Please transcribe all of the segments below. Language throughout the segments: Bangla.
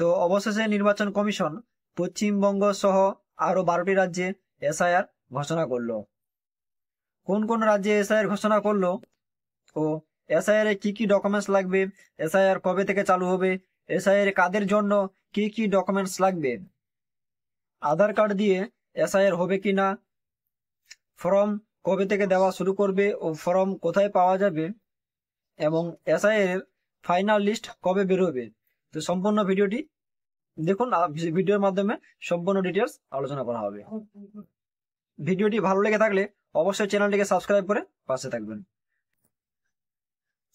তো অবশেষে নির্বাচন কমিশন পশ্চিমবঙ্গ সহ আরো 12টি রাজ্যে এসআইআর ঘোষণা করলো। কোন কোন রাজ্যে এসআইআর ঘোষণা করলো ও এসআইআর এ কি কি ডকুমেন্টস লাগবে, এসআইআর কবে থেকে চালু হবে, এসআইআর কাদের জন্য কি কি ডকুমেন্টস লাগবে, আধার কার্ড দিয়ে এসআইআর হবে কিনা, ফর্ম কবে থেকে দেওয়া শুরু করবে ও ফর্ম কোথায় পাওয়া যাবে, এবং এসআইআর ফাইনাল লিস্ট কবে বেরোবে। তো সম্পূর্ণ ভিডিওটি দেখুন, ভিডিওর মাধ্যমে সম্পূর্ণ ডিটেলস আলোচনা করা হবে। ভিডিওটি ভালো লেগে থাকলে অবশ্যই চ্যানেলটিকে সাবস্ক্রাইব করে পাশে থাকবেন।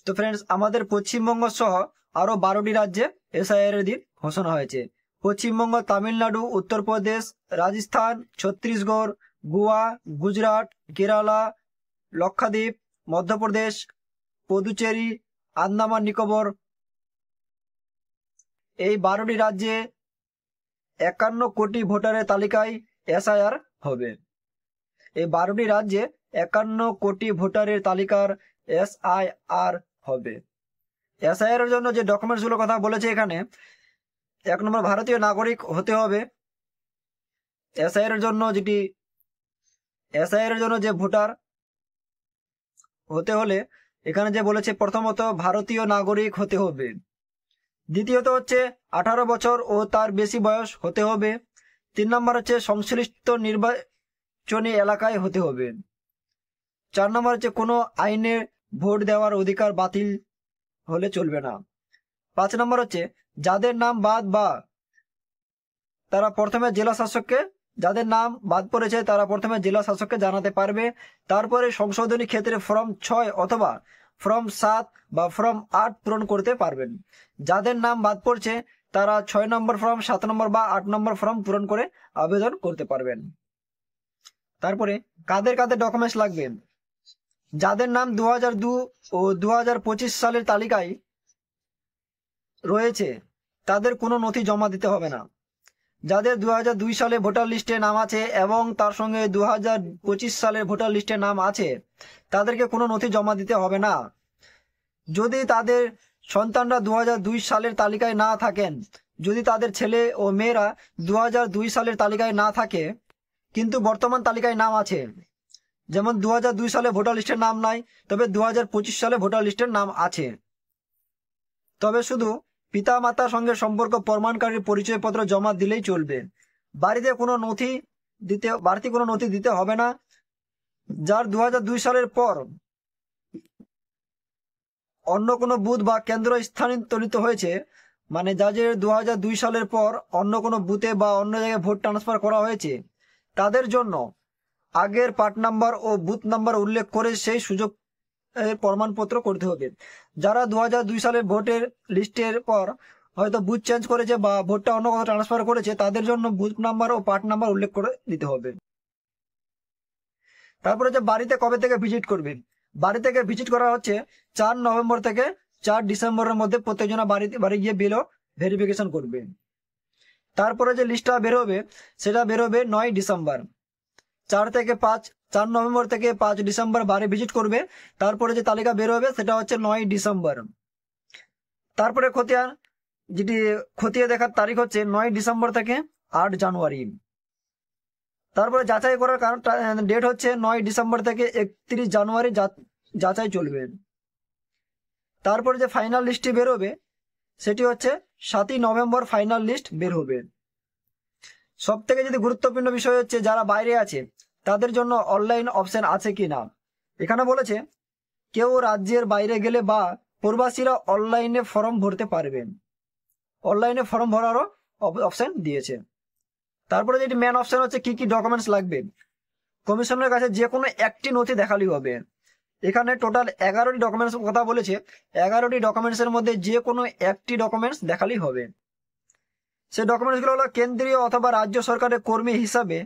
তো ফ্রেন্ডস, আমাদের পশ্চিমবঙ্গ সহ আরো 12টি রাজ্যে এসআইআর এর দিন ঘোষণা হয়েছে। পশ্চিমবঙ্গ, তামিলনাড়ু, উত্তরপ্রদেশ, রাজস্থান, ছত্তিশগড়, গোয়া, গুজরাট, কেরালা, লক্ষাদ্বীপ, মধ্যপ্রদেশ, পুদুচেরি, আন্দামান নিকোবর, এই 12টি রাজ্যে 51 কোটি ভোটারের তালিকায় এসআইআর হবে। এই 12টি রাজ্যে 51 কোটি ভোটারের তালিকার এসআইআর হবে। এসআইআর এর জন্য যে ডকুমেন্টস গুলোর কথা বলেছে এখানে, 1 নম্বর ভারতীয় নাগরিক হতে হবে। এসআইআর এর জন্য যে ভোটার হতে হলে এখানে যে বলেছে, প্রথমত ভারতীয় নাগরিক হতে হবে, দ্বিতীয়ত হচ্ছে 18 বছর ও তার বেশি বয়স হতে হবে, 3 নম্বর হচ্ছে সংশ্লিষ্ট নির্বাচনী এলাকায় হতে হবে, 4 নম্বর হচ্ছে কোনো আইনে ভোট দেওয়ার অধিকার বাতিল হলে চলবে না, 5 নম্বর হচ্ছে যাদের নাম বাদ পড়েছে তারা প্রথমে জেলা শাসককে জানাতে পারবে। তারপরে সংশোধনী ক্ষেত্রে ফর্ম 6 অথবা ফর্ম 7 বা ফর্ম 8 পূরণ করতে পারবেন। যাদের নাম বাদ পড়ছে তারা 6 নম্বর ফর্ম, 7 নম্বর বা 8 নম্বর ফর্ম পূরণ করে আবেদন করতে পারবেন। তারপরে কাদের কাদের ডকুমেন্টস লাগবে, যাদের নাম 2002 ও 2025 সালের তালিকায় রয়েছে তাদের কোনো নথি জমা দিতে হবে না। যাদের 2002 সালে ভোটার লিস্টে নাম আছে এবং তার সঙ্গে 2025 সালের ভোটার লিস্টে নাম আছে তাদেরকে কোনো নথি জমা দিতে হবে না। যদি তাদের সন্তানরা 2002 সালের তালিকায় না থাকেন, যদি তাদের ছেলে ও মেয়েরা 2002 সালের তালিকায় না থাকে কিন্তু বর্তমান তালিকায় নাম আছে, যেমন 2002 সালে ভোটার লিস্টের নাম নাই তবে 2025 সালে ভোটার লিস্টের নাম আছে, তবে শুধু পিতা মাতার সঙ্গে সম্পর্ক প্রমাণকারী পরিচয়পত্র জমা দিলেই চলবে। বাড়তি কোনো নথি দিতে হবে না। যার 2002 সালের পর অন্য কোনো বুথ বা কেন্দ্র স্থানান্তরিত হয়েছে, মানে যাদের 2002 সালের পর অন্য কোনো বুথে বা অন্য জায়গায় ভোট ট্রান্সফার করা হয়েছে তাদের জন্য আগের পার্ট নাম্বার ও বুথ নাম্বার উল্লেখ করে সেই সুযোগ প্রমাণপত্র করতে হবে। যারা 2002 সালের ভোটের লিস্টের পর হয়তো বুথ চেঞ্জ করেছে বা ভোটটা অন্য কোথাও ট্রান্সফার করেছে তাদের জন্য বুথ নাম্বার ও পার্ট নাম্বার উল্লেখ করে দিতে হবে। তারপরে যে বাড়িতে কবে থেকে ভিজিট করবেন, বাড়ি থেকে ভিজিট করা হচ্ছে 4 নভেম্বর থেকে 4 ডিসেম্বরের মধ্যে প্রত্যেকজনা বাড়ি গিয়ে বিল ভেরিফিকেশন করবে। তারপরে যে লিস্টটা বেরোবে সেটা বেরোবে 9 ডিসেম্বর। 4 নভেম্বর থেকে 5 ডিসেম্বর বাড়ি ভিজিট করবে। তারপরে যে তালিকা বেরোবে সেটা হচ্ছে 9 ডিসেম্বর। তারপরে খতিয়ে দেখার তারিখ হচ্ছে 9 ডিসেম্বর থেকে 8 জানুয়ারি। তারপরে যাচাই করার ডেট হচ্ছে 9 ডিসেম্বর থেকে 31 জানুয়ারি যাচাই চলবে। তারপরে যে ফাইনাল লিস্টটি বেরোবে সেটি হচ্ছে 7 নভেম্বর ফাইনাল লিস্ট বের হবে। সব থেকে যদি গুরুত্বপূর্ণ বিষয় হচ্ছে যারা বাইরে আছে তাদের জন্য অনলাইন অপশন আছে কিনা। এখানে বলেছে কেউ রাজ্যের বাইরে গেলে বা প্রবাসীরা অনলাইনে ফর্ম ভরতে পারবেন, অনলাইনে ফর্ম ভরারও অপশন দিয়েছে। তারপরে যেটি মেন অপশন হচ্ছে কি কি ডকুমেন্টস লাগবে। কমিশনের কাছে যে কোনো একটি নথি দেখালেই হবে। এখানে টোটাল 11টি ডকুমেন্টস কথা বলেছে। 11টি ডকুমেন্টসের মধ্যে যে কোনো একটি ডকুমেন্টস দেখালেই হবে। সেই ডকুমেন্টসগুলো হলো কেন্দ্রীয় অথবা রাজ্য সরকারের কর্মী হিসাবে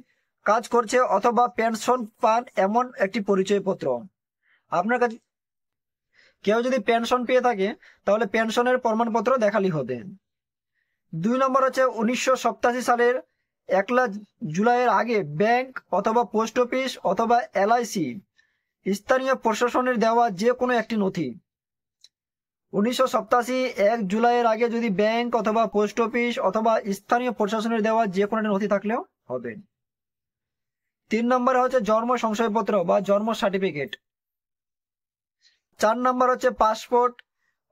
কাজ করছে অথবা পেনশন পান এমন একটি পরিচয়পত্র। আপনার কাছে কেউ যদি পেনশন পেয়ে থাকে তাহলে পেনশনের প্রমাণপত্র দেখালেই হবে। 2 নম্বর হচ্ছে 1987 সালের 1 জুলাইয়ের আগে ব্যাংক অথবা পোস্ট অফিস অথবা LIC স্থানীয় প্রশাসনের দেওয়া যে কোনো একটি নথি। 1987 1 জুলাইয়ের আগে যদি ব্যাংক অথবা পোস্ট অফিস অথবা স্থানীয় প্রশাসনের দেওয়া যে কোনো একটা নথি থাকলেও হবে। 3 নম্বরে হচ্ছে জন্ম শংসাপত্র বা জন্ম সার্টিফিকেট। 4 নম্বর হচ্ছে পাসপোর্ট।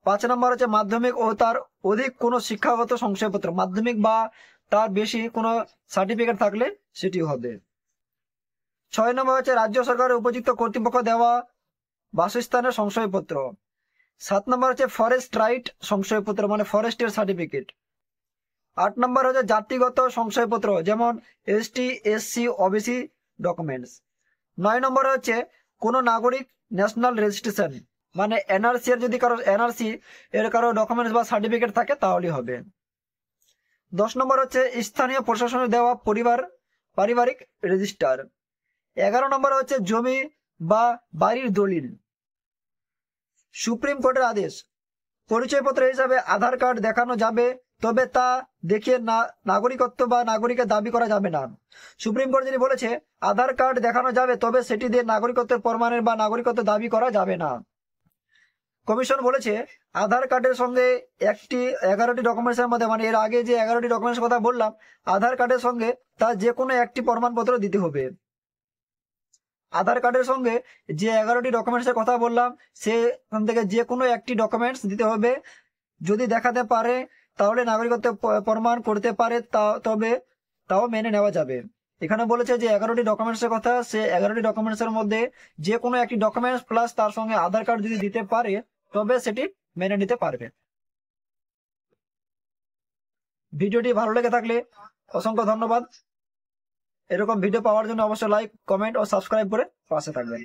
5 নম্বর হচ্ছে মাধ্যমিক ও তার অধিক কোনো শিক্ষাগত শংসাপত্র, মাধ্যমিক বা তার বেশি কোনো সার্টিফিকেট থাকলে সেটি হবে। 6 নম্বর হচ্ছে রাজ্য সরকারের উপযুক্ত কর্তৃপক্ষ দেওয়া বাসস্থানের শংসাপত্র। 7 নম্বর হচ্ছে ফরেস্ট রাইট শংসাপত্র মানে ফরেস্টের সার্টিফিকেট। 8 নম্বর হচ্ছে জাতিগত শংসাপত্র যেমন এসটি এসসি ওবিসি ডকুমেন্টস। 9 নম্বর হচ্ছে কোনো নাগরিক ন্যাশনাল রেজিস্ট্রেশন মানে এনআরসি এর যদি কারো এনআরসি এর কারো ডকুমেন্টস বা সার্টিফিকেট থাকে তাহলেই হবে। 10 নম্বর হচ্ছে স্থানীয় প্রশাসনের দেওয়া পারিবারিক রেজিস্টার। 11 নম্বর হচ্ছে জমি বা বাড়ির দলিল। সুপ্রিম কোর্টের আদেশ, পরিচয়পত্র হিসাবে আধার কার্ড দেখানো যাবে, তবে তা দেখিয়ে নাগরিকত্ব বা নাগরিকের দাবি করা যাবে না। সুপ্রিম কোর্ট যিনি বলেছে আধার কার্ড দেখানো যাবে, তবে সেটি দিয়ে নাগরিকত্বের প্রমাণের বা নাগরিকত্ব দাবি করা যাবে না। কমিশন বলেছে আধার কার্ডের সঙ্গে 11টি ডকুমেন্টসের মধ্যে মানে এর আগে যে 11টি ডকুমেন্টস কথা বললাম, আধার কার্ডের সঙ্গে তার যে কোনো একটি প্রমাণপত্র দিতে হবে। আধার কার্ডের সঙ্গে যে 11টি ডকুমেন্টসের কথা বললাম সেখান থেকে যে কোনো একটি ডকুমেন্টস দিতে হবে। যদি দেখাতে পারে তাহলে নাগরিকত্ব প্রমাণ করতে পারে তবে তাও মেনে নেওয়া যাবে। এখানে বলেছে যে 11টি ডকুমেন্টসের কথা, সে 11টি ডকুমেন্টসের মধ্যে যে কোনো একটি ডকুমেন্টস প্লাস তার সঙ্গে আধার কার্ড যদি দিতে পারে তবে সেটি মেনে নিতে পারবে। ভিডিওটি ভালো লেগে থাকলে অসংখ্য ধন্যবাদ। এরকম ভিডিও পাওয়ার জন্য অবশ্যই লাইক, কমেন্ট ও সাবস্ক্রাইব করে পাশে থাকবেন।